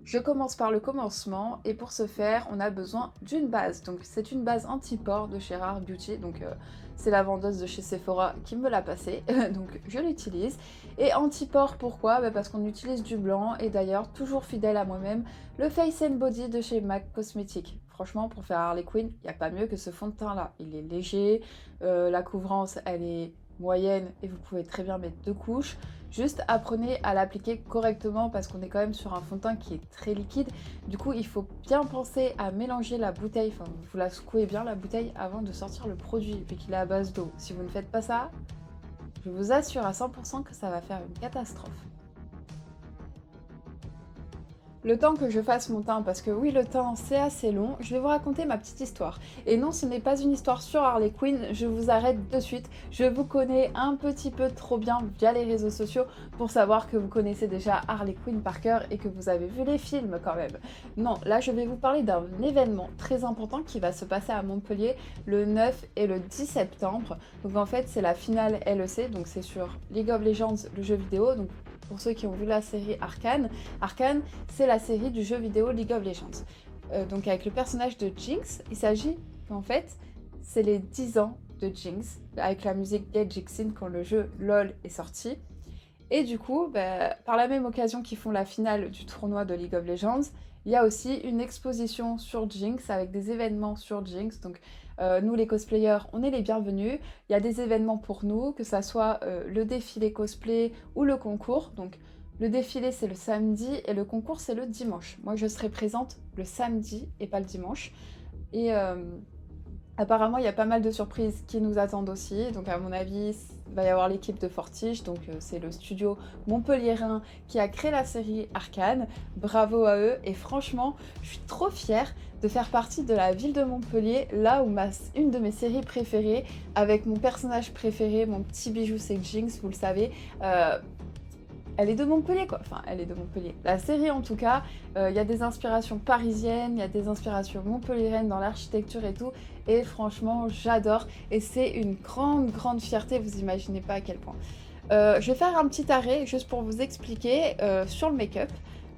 Je commence par le commencement et pour ce faire, on a besoin d'une base. Donc c'est une base anti-pores de chez Rare Beauty. Donc c'est la vendeuse de chez Sephora qui me l'a passée. Donc je l'utilise. Et anti-pores pourquoi? Parce qu'on utilise du blanc et d'ailleurs toujours fidèle à moi-même, le Face and Body de chez MAC Cosmetics. Franchement, pour faire Harley Quinn, il n'y a pas mieux que ce fond de teint là. Il est léger, la couvrance elle est moyenne et vous pouvez très bien mettre deux couches. Juste apprenez à l'appliquer correctement parce qu'on est quand même sur un fond de teint qui est très liquide. Du coup, il faut bien penser à mélanger la bouteille, enfin vous la secouez bien la bouteille avant de sortir le produit vu qu'il est à base d'eau. Si vous ne faites pas ça, je vous assure à 100% que ça va faire une catastrophe. Le temps que je fasse mon teint, parce que oui, le teint c'est assez long, je vais vous raconter ma petite histoire. Et non, ce n'est pas une histoire sur Harley Quinn, je vous arrête de suite. Je vous connais un petit peu trop bien via les réseaux sociaux pour savoir que vous connaissez déjà Harley Quinn par cœur et que vous avez vu les films quand même. Non, là je vais vous parler d'un événement très important qui va se passer à Montpellier le 9 et le 10 septembre. Donc en fait, c'est la finale LEC, donc c'est sur League of Legends, le jeu vidéo. Donc pour ceux qui ont vu la série Arcane, Arcane, c'est la série du jeu vidéo League of Legends. Donc avec le personnage de Jinx, il s'agit en fait, c'est les 10 ans de Jinx, avec la musique Get Jixin quand le jeu LOL est sorti. Et du coup, par la même occasion qu'ils font la finale du tournoi de League of Legends, il y a aussi une exposition sur Jinx avec des événements sur Jinx. Donc nous les cosplayers, on est les bienvenus. Il y a des événements pour nous, que ça soit le défilé cosplay ou le concours. Donc le défilé c'est le samedi et le concours c'est le dimanche. Moi je serai présente le samedi et pas le dimanche. Et apparemment, il y a pas mal de surprises qui nous attendent aussi. Donc, à mon avis, il va y avoir l'équipe de Fortige. Donc, c'est le studio montpelliérain qui a créé la série Arcane. Bravo à eux. Et franchement, je suis trop fière de faire partie de la ville de Montpellier, là où une de mes séries préférées, avec mon personnage préféré, mon petit bijou, c'est Jinx, vous le savez. Elle est de Montpellier quoi, enfin elle est de Montpellier. La série en tout cas, il y a des inspirations parisiennes, il y a des inspirations montpelliéraines dans l'architecture et tout, et franchement j'adore, et c'est une grande fierté, vous imaginez pas à quel point. Je vais faire un petit arrêt juste pour vous expliquer sur le make-up.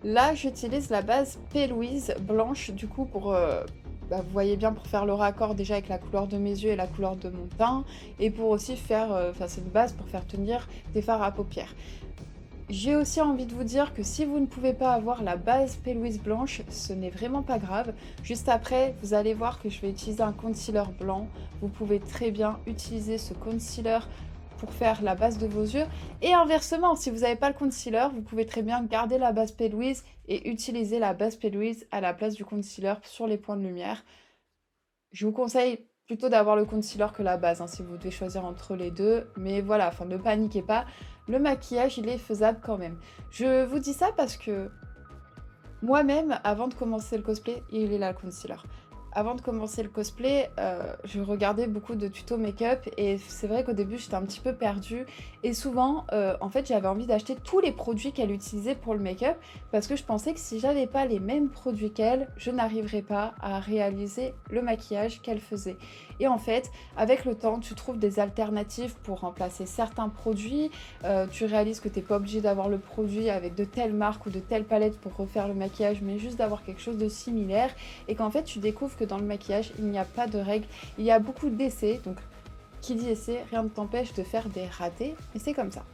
Là j'utilise la base P. Louise blanche du coup pour... vous voyez bien pour faire le raccord déjà avec la couleur de mes yeux et la couleur de mon teint, et pour aussi faire, c'est une base pour faire tenir des fards à paupières. J'ai aussi envie de vous dire que si vous ne pouvez pas avoir la base P. Louise blanche, ce n'est vraiment pas grave. Juste après, vous allez voir que je vais utiliser un concealer blanc. Vous pouvez très bien utiliser ce concealer pour faire la base de vos yeux. Et inversement, si vous n'avez pas le concealer, vous pouvez très bien garder la base P. Louise et utiliser la base P. Louise à la place du concealer sur les points de lumière. Je vous conseille plutôt d'avoir le concealer que la base, hein, si vous devez choisir entre les deux. Mais voilà, enfin ne paniquez pas, le maquillage il est faisable quand même. Je vous dis ça parce que moi-même, avant de commencer le cosplay, il est là le concealer. Avant de commencer le cosplay, je regardais beaucoup de tutos make-up et c'est vrai qu'au début j'étais un petit peu perdue et souvent en fait j'avais envie d'acheter tous les produits qu'elle utilisait pour le make-up parce que je pensais que si j'avais pas les mêmes produits qu'elle, je n'arriverais pas à réaliser le maquillage qu'elle faisait. Et en fait, avec le temps, tu trouves des alternatives pour remplacer certains produits, tu réalises que tu n'es pas obligé d'avoir le produit avec de telles marques ou de telles palettes pour refaire le maquillage, mais juste d'avoir quelque chose de similaire et qu'en fait tu découvres que dans le maquillage, il n'y a pas de règles, il y a beaucoup d'essais, donc qui dit essai, rien ne t'empêche de faire des ratés, et c'est comme ça.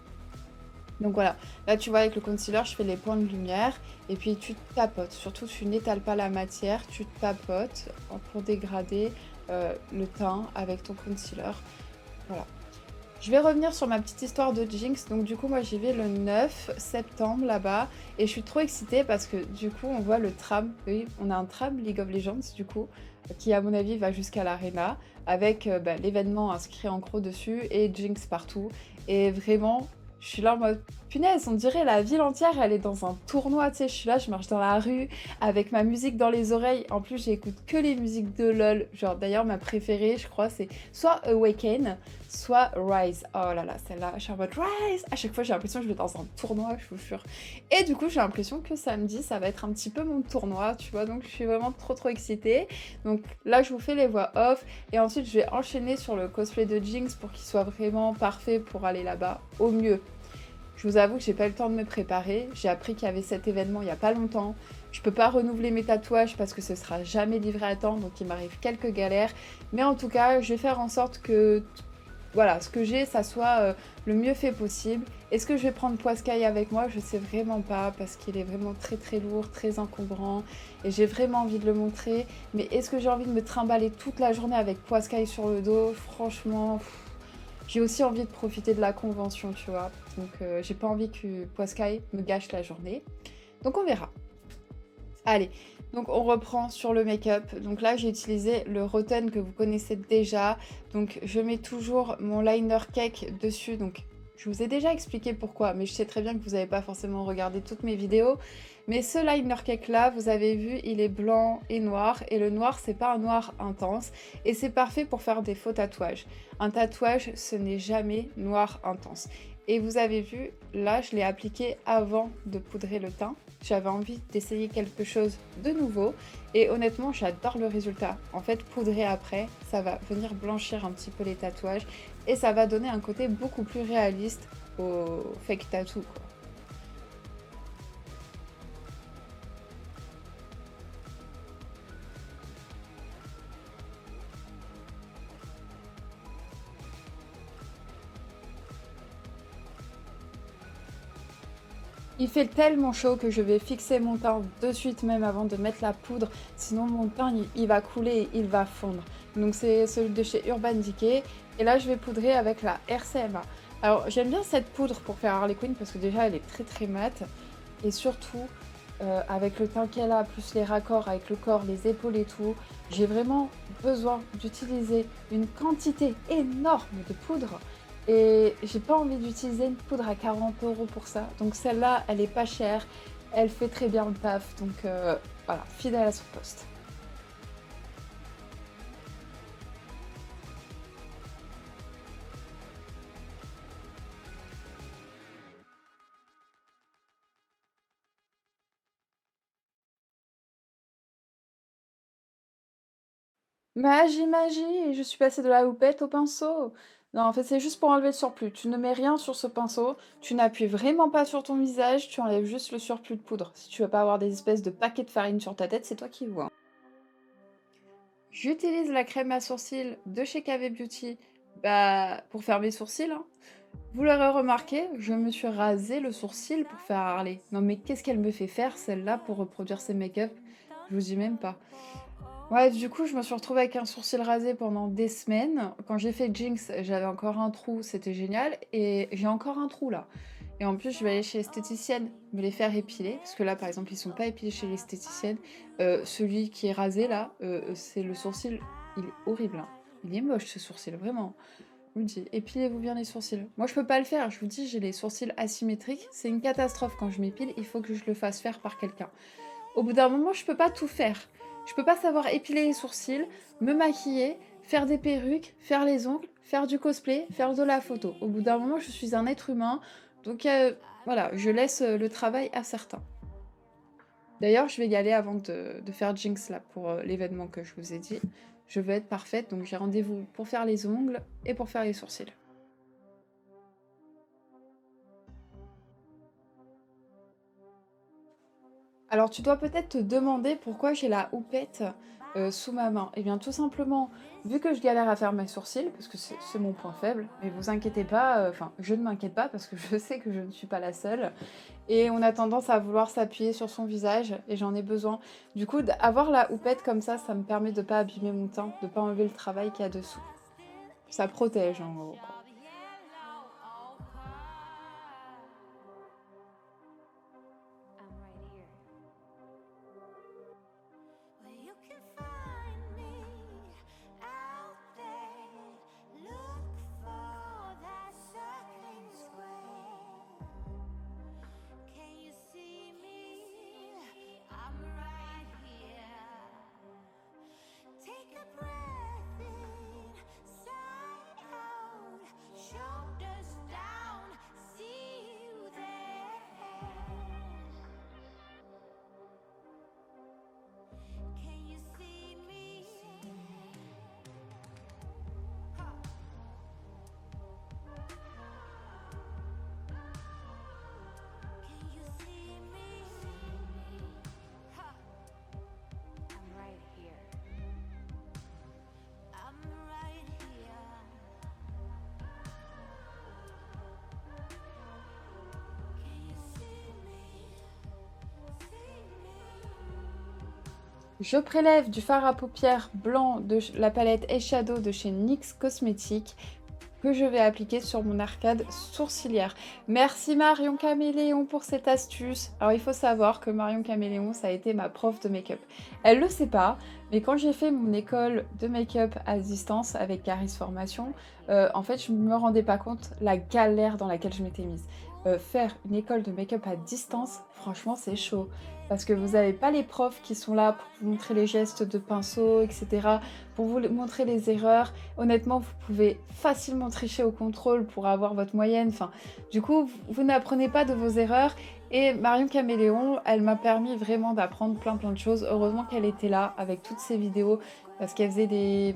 Donc voilà, là tu vois avec le concealer, je fais les points de lumière, et puis tu tapotes, surtout tu n'étales pas la matière, tu tapotes pour dégrader le teint avec ton concealer, voilà. Je vais revenir sur ma petite histoire de Jinx. Donc du coup, moi j'y vais le 9 septembre là-bas. Et je suis trop excitée parce que du coup, on voit le tram. Oui, on a un tram League of Legends du coup, qui à mon avis va jusqu'à l'Arena. Avec l'événement inscrit en gros dessus et Jinx partout. Et vraiment, je suis là en mode... Punaise, on dirait la ville entière, elle est dans un tournoi, tu sais, je suis là, je marche dans la rue avec ma musique dans les oreilles. En plus, j'écoute que les musiques de LOL. Genre, d'ailleurs, ma préférée, je crois, c'est soit Awaken, soit Rise. Oh là là, celle-là, je suis en mode Rise. À chaque fois, j'ai l'impression que je vais dans un tournoi, je vous jure. Et du coup, j'ai l'impression que samedi, ça va être un petit peu mon tournoi, tu vois. Donc, je suis vraiment trop excitée. Donc là, je vous fais les voix off. Et ensuite, je vais enchaîner sur le cosplay de Jinx pour qu'il soit vraiment parfait pour aller là-bas, au mieux. Je vous avoue que j'ai pas eu le temps de me préparer. J'ai appris qu'il y avait cet événement il y a pas longtemps. Je peux pas renouveler mes tatouages parce que ce sera jamais livré à temps, donc il m'arrive quelques galères. Mais en tout cas, je vais faire en sorte que voilà, ce que j'ai, ça soit le mieux fait possible. Est-ce que je vais prendre Poiscaille avec moi? Je sais vraiment pas parce qu'il est vraiment très très lourd, très encombrant et j'ai vraiment envie de le montrer. Mais est-ce que j'ai envie de me trimballer toute la journée avec Poiscaille sur le dos? Franchement, j'ai aussi envie de profiter de la convention, tu vois. Donc j'ai pas envie que Poiscaille me gâche la journée. Donc on verra. Allez, donc on reprend sur le make-up. Donc là, j'ai utilisé le Roten que vous connaissez déjà. Donc je mets toujours mon liner cake dessus. Donc je vous ai déjà expliqué pourquoi, mais je sais très bien que vous n'avez pas forcément regardé toutes mes vidéos. Mais ce liner cake là, vous avez vu, il est blanc et noir. Et le noir, c'est pas un noir intense. Et c'est parfait pour faire des faux tatouages. Un tatouage, ce n'est jamais noir intense. Et vous avez vu, là, je l'ai appliqué avant de poudrer le teint. J'avais envie d'essayer quelque chose de nouveau et honnêtement, j'adore le résultat. En fait, poudrer après, ça va venir blanchir un petit peu les tatouages et ça va donner un côté beaucoup plus réaliste au fake tattoo, quoi. Il fait tellement chaud que je vais fixer mon teint de suite même avant de mettre la poudre, sinon mon teint il va couler et il va fondre. Donc c'est celui de chez Urban Decay et là je vais poudrer avec la RCMA. Alors j'aime bien cette poudre pour faire Harley Quinn parce que déjà elle est très très mate et surtout avec le teint qu'elle a, plus les raccords avec le corps, les épaules et tout, j'ai vraiment besoin d'utiliser une quantité énorme de poudre et j'ai pas envie d'utiliser une poudre à 40 € pour ça. Donc celle-là, elle est pas chère, elle fait très bien le taf, donc voilà, fidèle à son poste. Magie, magie! Je suis passée de la houppette au pinceau. Non, en fait, c'est juste pour enlever le surplus. Tu ne mets rien sur ce pinceau, tu n'appuies vraiment pas sur ton visage, tu enlèves juste le surplus de poudre. Si tu veux pas avoir des espèces de paquets de farine sur ta tête, c'est toi qui vois. J'utilise la crème à sourcils de chez KV Beauty bah, pour faire mes sourcils, hein. Vous l'aurez remarqué, je me suis rasé le sourcil pour faire Harley. Non mais qu'est-ce qu'elle me fait faire celle-là pour reproduire ses make-up? Je vous dis même pas. Ouais, du coup, je me suis retrouvée avec un sourcil rasé pendant des semaines. Quand j'ai fait Jinx, j'avais encore un trou, c'était génial. Et j'ai encore un trou là. Et en plus, je vais aller chez l'esthéticienne me les faire épiler. Parce que là, par exemple, ils sont pas épilés chez l'esthéticienne. Celui qui est rasé là, c'est le sourcil. Il est horrible, hein. Il est moche ce sourcil, vraiment. Je vous dis, épilez-vous bien les sourcils. Moi, je peux pas le faire. Je vous dis, j'ai les sourcils asymétriques. C'est une catastrophe quand je m'épile. Il faut que je le fasse faire par quelqu'un. Au bout d'un moment, je peux pas tout faire. Je peux pas savoir épiler les sourcils, me maquiller, faire des perruques, faire les ongles, faire du cosplay, faire de la photo. Au bout d'un moment, je suis un être humain, donc voilà, je laisse le travail à certains. D'ailleurs, je vais y aller avant de faire Jinx là pour l'événement que je vous ai dit. Je veux être parfaite, donc j'ai rendez-vous pour faire les ongles et pour faire les sourcils. Alors tu dois peut-être te demander pourquoi j'ai la houppette sous ma main. Eh bien tout simplement, vu que je galère à faire mes sourcils, parce que c'est mon point faible, mais vous inquiétez pas, enfin je ne m'inquiète pas parce que je sais que je ne suis pas la seule. Et on a tendance à vouloir s'appuyer sur son visage et j'en ai besoin. Du coup, avoir la houppette comme ça me permet de pas abîmer mon teint, de pas enlever le travail qu'il y a dessous. Ça protège en gros, quoi. Well, you can find me out there. Look for that circling square. Can you see me? I'm right here. Take a breath in, sigh out. Je prélève du fard à paupières blanc de la palette Eyeshadow de chez NYX Cosmetics que je vais appliquer sur mon arcade sourcilière. Merci Marion Caméléon pour cette astuce. Alors il faut savoir que Marion Caméléon, ça a été ma prof de make-up. Elle le sait pas, mais quand j'ai fait mon école de make-up à distance avec Caris Formation, en fait je me rendais pas compte la galère dans laquelle je m'étais mise. Faire une école de make-up à distance, franchement c'est chaud. Parce que vous n'avez pas les profs qui sont là pour vous montrer les gestes de pinceau, etc. Pour vous montrer les erreurs. Honnêtement, vous pouvez facilement tricher au contrôle pour avoir votre moyenne. Enfin, du coup, vous n'apprenez pas de vos erreurs. Et Marion Caméléon, elle m'a permis vraiment d'apprendre plein de choses. Heureusement qu'elle était là avec toutes ses vidéos. Parce qu'elle faisait des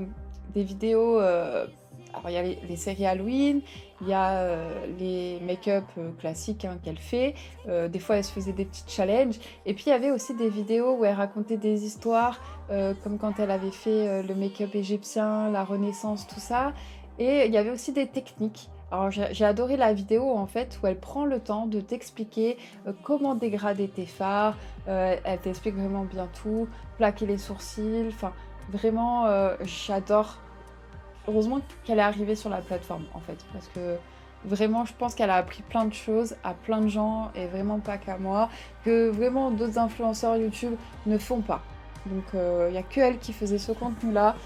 vidéos... alors, il y a les séries Halloween, il y a les make-up classiques hein, qu'elle fait. Des fois, elle se faisait des petits challenges. Et puis, il y avait aussi des vidéos où elle racontait des histoires, comme quand elle avait fait le make-up égyptien, la Renaissance, tout ça. Et il y avait aussi des techniques. Alors, j'ai adoré la vidéo, en fait, où elle prend le temps de t'expliquer comment dégrader tes fards. Elle t'explique vraiment bien tout, plaquer les sourcils. Enfin, vraiment, j'adore. Heureusement qu'elle est arrivée sur la plateforme en fait, parce que vraiment je pense qu'elle a appris plein de choses à plein de gens et vraiment pas qu'à moi, que vraiment d'autres influenceurs YouTube ne font pas. Donc il n'y a que elle qui faisait ce contenu-là,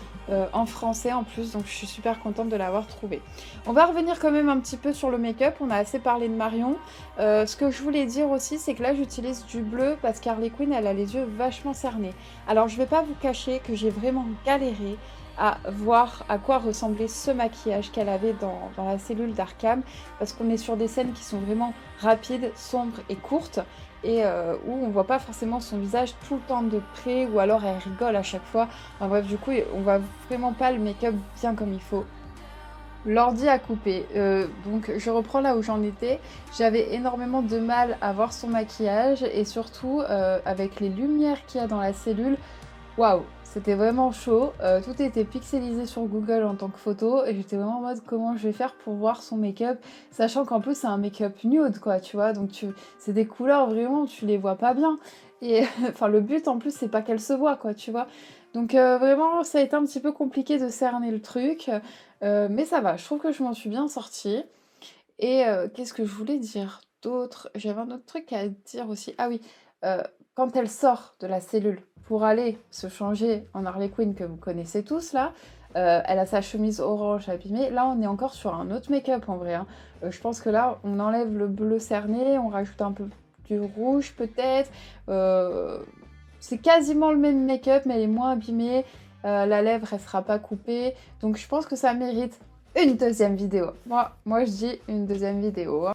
en français en plus, donc je suis super contente de l'avoir trouvé. On va revenir quand même un petit peu sur le make-up, on a assez parlé de Marion. Ce que je voulais dire aussi, c'est que là j'utilise du bleu parce qu'Harley Quinn elle a les yeux vachement cernés. Alors je vais pas vous cacher que j'ai vraiment galéré à voir à quoi ressemblait ce maquillage qu'elle avait dans la cellule d'Arkham, parce qu'on est sur des scènes qui sont vraiment rapides, sombres et courtes, et où on voit pas forcément son visage tout le temps de près, ou alors elle rigole à chaque fois. Enfin bref, du coup, on voit vraiment pas le make-up bien comme il faut. L'ordi a coupé, donc je reprends là où j'en étais. J'avais énormément de mal à voir son maquillage, et surtout avec les lumières qu'il y a dans la cellule. Waouh, c'était vraiment chaud. Tout était pixelisé sur Google en tant que photo et j'étais vraiment en mode comment je vais faire pour voir son make-up, sachant qu'en plus c'est un make-up nude quoi, tu vois, donc c'est des couleurs vraiment, tu les vois pas bien. Et enfin le but en plus c'est pas qu'elle se voit quoi, tu vois. Donc vraiment ça a été un petit peu compliqué de cerner le truc, mais ça va, je trouve que je m'en suis bien sortie. Et qu'est-ce que je voulais dire d'autre? J'avais un autre truc à dire aussi. Ah oui, quand elle sort de la cellule pour aller se changer en Harley Quinn que vous connaissez tous là, elle a sa chemise orange abîmée. Là, on est encore sur un autre make-up en vrai, hein. Je pense que là, on enlève le bleu cerné, on rajoute un peu du rouge peut-être. Heu, c'est quasiment le même make-up, mais elle est moins abîmée. La lèvre, elle sera pas coupée. Donc je pense que ça mérite une deuxième vidéo. Moi je dis une deuxième vidéo, hein.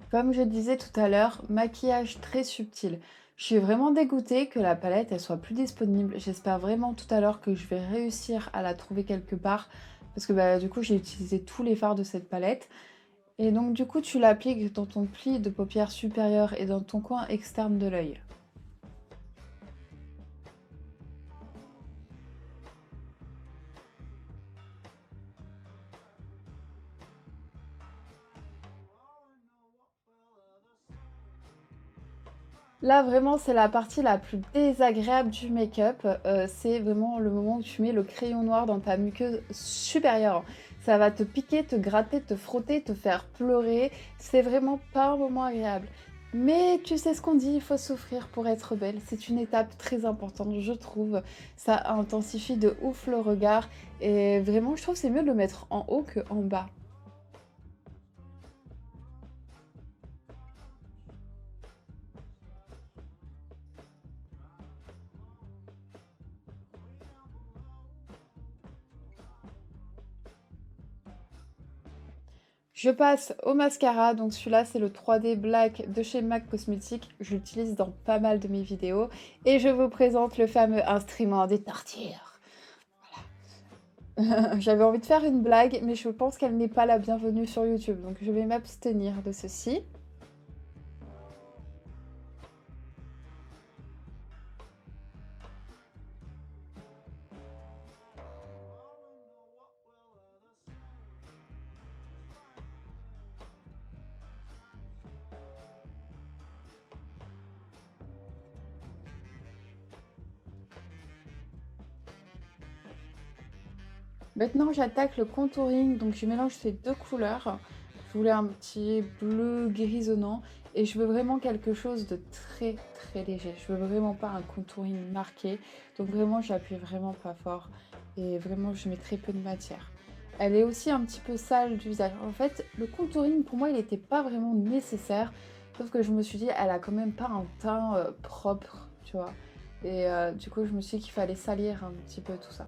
Comme je disais tout à l'heure, maquillage très subtil. Je suis vraiment dégoûtée que la palette elle soit plus disponible. J'espère vraiment tout à l'heure que je vais réussir à la trouver quelque part. Parce que bah, du coup j'ai utilisé tous les fards de cette palette. Et donc du coup tu l'appliques dans ton pli de paupière supérieur et dans ton coin externe de l'œil. Là, vraiment, c'est la partie la plus désagréable du make-up. C'est vraiment le moment où tu mets le crayon noir dans ta muqueuse supérieure. Ça va te piquer, te gratter, te frotter, te faire pleurer. C'est vraiment pas un moment agréable. Mais tu sais ce qu'on dit, il faut souffrir pour être belle. C'est une étape très importante, je trouve. Ça intensifie de ouf le regard. Et vraiment, je trouve que c'est mieux de le mettre en haut que en bas. Je passe au mascara, donc celui-là c'est le 3D Black de chez MAC Cosmetics, je l'utilise dans pas mal de mes vidéos et je vous présente le fameux instrument des tortures. J'avais envie de faire une blague mais je pense qu'elle n'est pas la bienvenue sur YouTube, donc je vais m'abstenir de ceci. Maintenant, j'attaque le contouring, donc je mélange ces deux couleurs. Je voulais un petit bleu grisonnant et je veux vraiment quelque chose de très très léger. Je veux vraiment pas un contouring marqué, donc vraiment j'appuie vraiment pas fort et vraiment je mets très peu de matière. Elle est aussi un petit peu sale du visage. En fait, le contouring pour moi il n'était pas vraiment nécessaire, sauf que je me suis dit elle a quand même pas un teint propre, tu vois. Et du coup je me suis dit qu'il fallait salir un petit peu tout ça.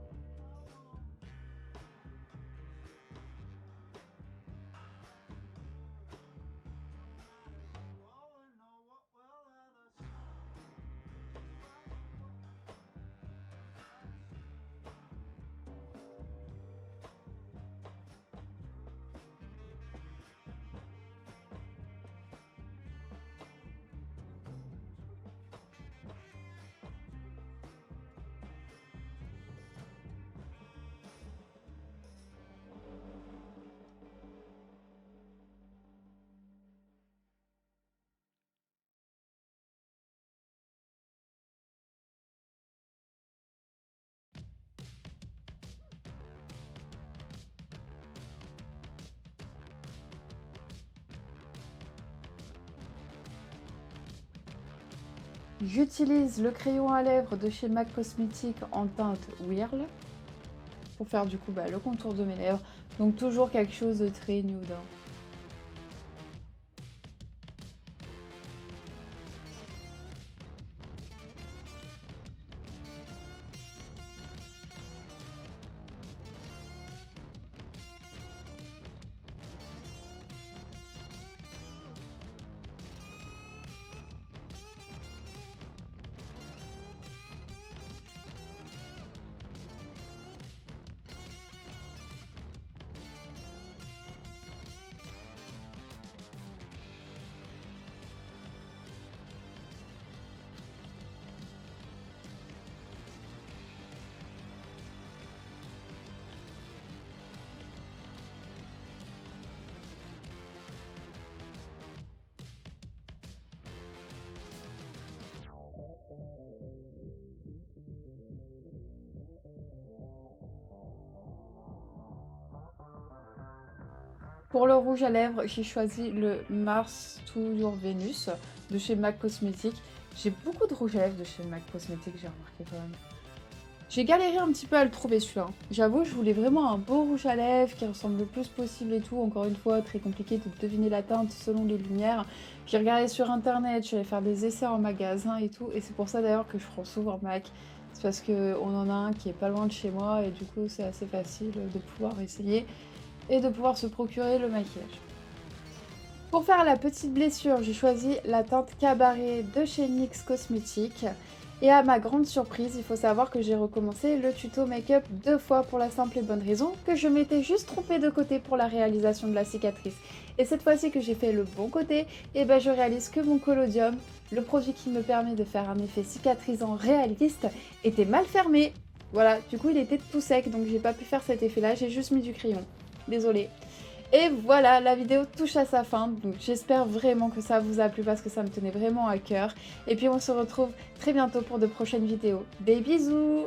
J'utilise le crayon à lèvres de chez MAC Cosmetics en teinte Whirl pour faire du coup le contour de mes lèvres. Donc toujours quelque chose de très nude, hein. Pour le rouge à lèvres, j'ai choisi le Mars to Your Venus de chez MAC Cosmetics. J'ai beaucoup de rouge à lèvres de chez MAC Cosmetics, j'ai remarqué quand même. J'ai galéré un petit peu à le trouver celui-là. J'avoue, je voulais vraiment un beau rouge à lèvres qui ressemble le plus possible et tout. Encore une fois, très compliqué de deviner la teinte selon les lumières. J'ai regardé sur internet, je suis allée faire des essais en magasin et tout. Et c'est pour ça d'ailleurs que je prends souvent MAC. C'est parce qu'on en a un qui est pas loin de chez moi et du coup c'est assez facile de pouvoir essayer et de pouvoir se procurer le maquillage. Pour faire la petite blessure, j'ai choisi la teinte Cabaret de chez NYX Cosmetics. Et à ma grande surprise, il faut savoir que j'ai recommencé le tuto make-up 2 fois pour la simple et bonne raison que je m'étais juste trompée de côté pour la réalisation de la cicatrice. Et cette fois-ci que j'ai fait le bon côté, et ben je réalise que mon collodium, le produit qui me permet de faire un effet cicatrisant réaliste, était mal fermé. Voilà, du coup il était tout sec, donc j'ai pas pu faire cet effet-là, j'ai juste mis du crayon. Désolée. Et voilà, la vidéo touche à sa fin, donc j'espère vraiment que ça vous a plu parce que ça me tenait vraiment à cœur. Et puis on se retrouve très bientôt pour de prochaines vidéos. Des bisous!